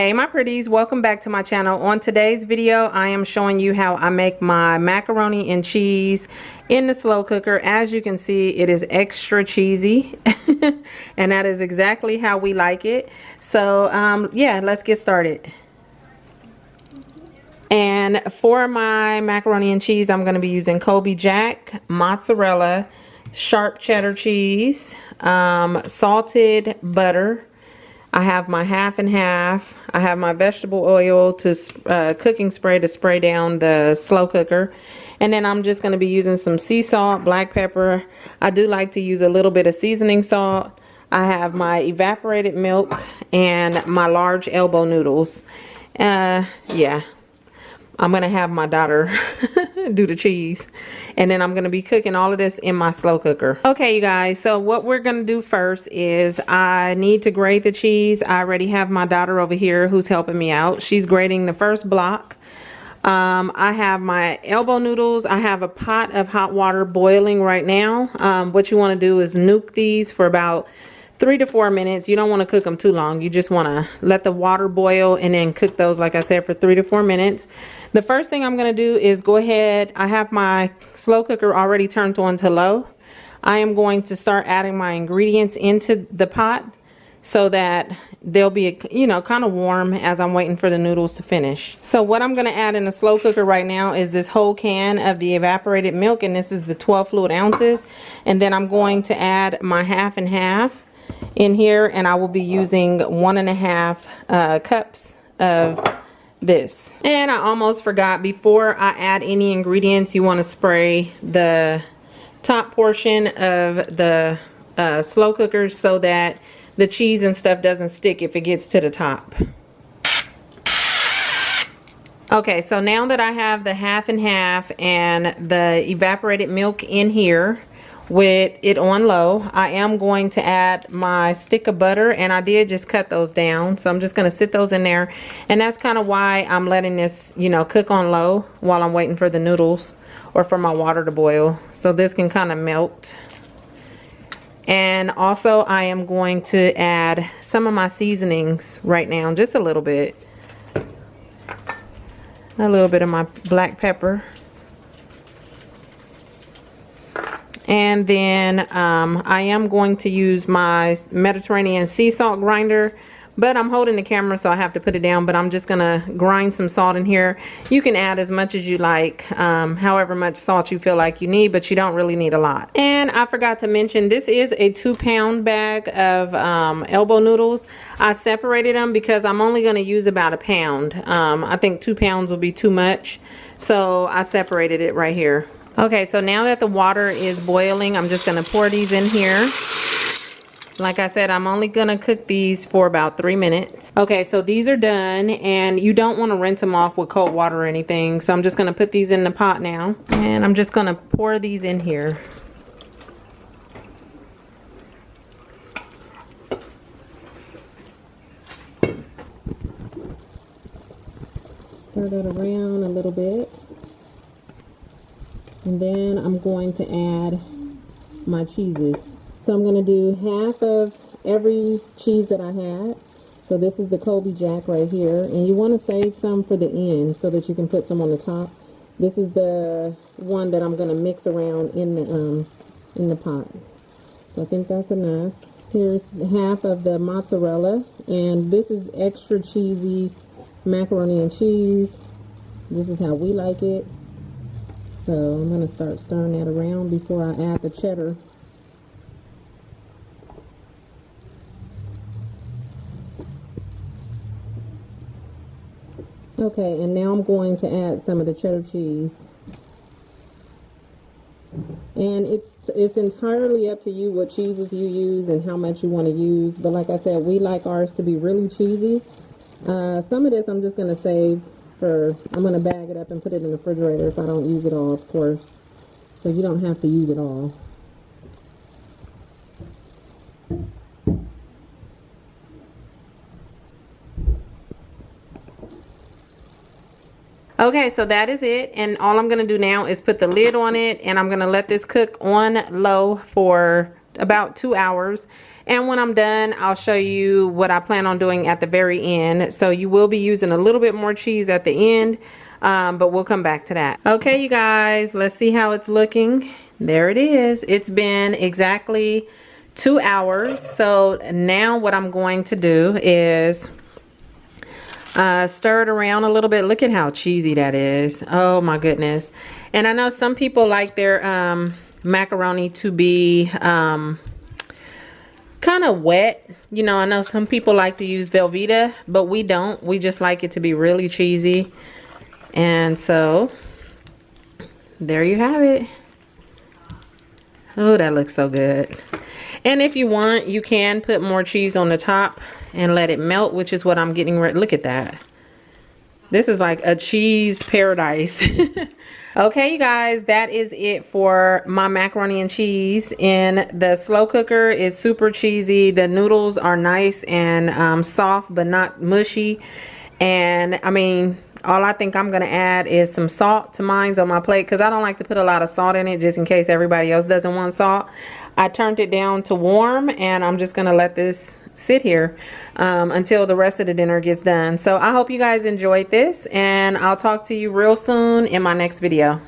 Hey my pretties, welcome back to my channel. On today's video I am showing you how I make my macaroni and cheese in the slow cooker. As you can see, it is extra cheesy and that is exactly how we like it. So yeah, let's get started. And for my macaroni and cheese, I'm going to be using Colby Jack, mozzarella, sharp cheddar cheese, salted butter. I have my half and half. I have my vegetable oil to cooking spray to spray down the slow cooker. And then I'm just going to be using some sea salt, black pepper. I do like to use a little bit of seasoning salt. I have my evaporated milk and my large elbow noodles. Yeah. I'm going to have my daughter do the cheese. And then I'm going to be cooking all of this in my slow cooker. Okay, you guys. So what we're going to do first is I need to grate the cheese. I already have my daughter over here who's helping me out. She's grating the first block. I have my elbow noodles. I have a pot of hot water boiling right now. What you want to do is nuke these for about 3 to 4 minutes. You don't want to cook them too long. You just want to let the water boil and then cook those, like I said, for 3 to 4 minutes. The first thing I'm going to do is go ahead. I have my slow cooker already turned on to low. I am going to start adding my ingredients into the pot so that they'll be, you know, kind of warm as I'm waiting for the noodles to finish. So what I'm going to add in the slow cooker right now is this whole can of the evaporated milk, and this is the 12 fluid ounces. And then I'm going to add my half and half in here, and I will be using 1.5 cups of this. And I almost forgot, before I add any ingredients, you want to spray the top portion of the slow cooker so that the cheese and stuff doesn't stick if it gets to the top. Okay, so now that I have the half and half and the evaporated milk in here with it on low, I am going to add my stick of butter, and I did just cut those down, so I'm just going to sit those in there. And that's kind of why I'm letting this, you know, cook on low while I'm waiting for the noodles or for my water to boil, so this can kind of melt. And also I am going to add some of my seasonings right now, just a little bit of my black pepper. And then I am going to use my Mediterranean sea salt grinder, but I'm holding the camera so I have to put it down. But I'm just gonna grind some salt in here. You can add as much as you like, however much salt you feel like you need, but you don't really need a lot. And I forgot to mention, this is a 2-pound bag of elbow noodles. I separated them because I'm only gonna use about 1 pound. I think 2 pounds will be too much, so I separated it right here. Okay, so now that the water is boiling, I'm just going to pour these in here. Like I said, I'm only going to cook these for about 3 minutes. Okay, so these are done, and you don't want to rinse them off with cold water or anything. So I'm just going to put these in the pot now, and I'm just going to pour these in here. Stir it around a little bit. And then I'm going to add my cheeses. So I'm going to do half of every cheese that I had. So this is the Colby Jack right here. And you want to save some for the end so that you can put some on the top. This is the one that I'm going to mix around in the pot. So I think that's enough. Here's half of the mozzarella. And this is extra cheesy macaroni and cheese. This is how we like it. So I'm going to start stirring that around before I add the cheddar. Okay, and now I'm going to add some of the cheddar cheese. And it's entirely up to you what cheeses you use and how much you want to use. But like I said, we like ours to be really cheesy. Some of this I'm just going to save. I'm going to bag it up and put it in the refrigerator if I don't use it all, of course. So you don't have to use it all. Okay, so that is it. And all I'm going to do now is put the lid on it, and I'm going to let this cook on low for about 2 hours. And when I'm done, I'll show you what I plan on doing at the very end. So you will be using a little bit more cheese at the end, but we'll come back to that. Okay, you guys, let's see how it's looking. There it is. It's been exactly 2 hours. So now what I'm going to do is stir it around a little bit. Look at how cheesy that is. Oh my goodness. And I know some people like their macaroni to be kind of wet. You know, I know some people like to use Velveeta, but we don't. We just like it to be really cheesy. And so there you have it. Oh, that looks so good. And if you want, you can put more cheese on the top and let it melt, which is what I'm getting ready. Look at that. This is like a cheese paradise. Okay, you guys, that is it for my macaroni and cheese in the slow cooker. It's super cheesy. The noodles are nice and soft, but not mushy. And I mean, all I think I'm gonna add is some salt to mine on my plate, because I don't like to put a lot of salt in it just in case everybody else doesn't want salt. I turned it down to warm, and I'm just gonna let this sit here until the rest of the dinner gets done. So I hope you guys enjoyed this, and I'll talk to you real soon in my next video.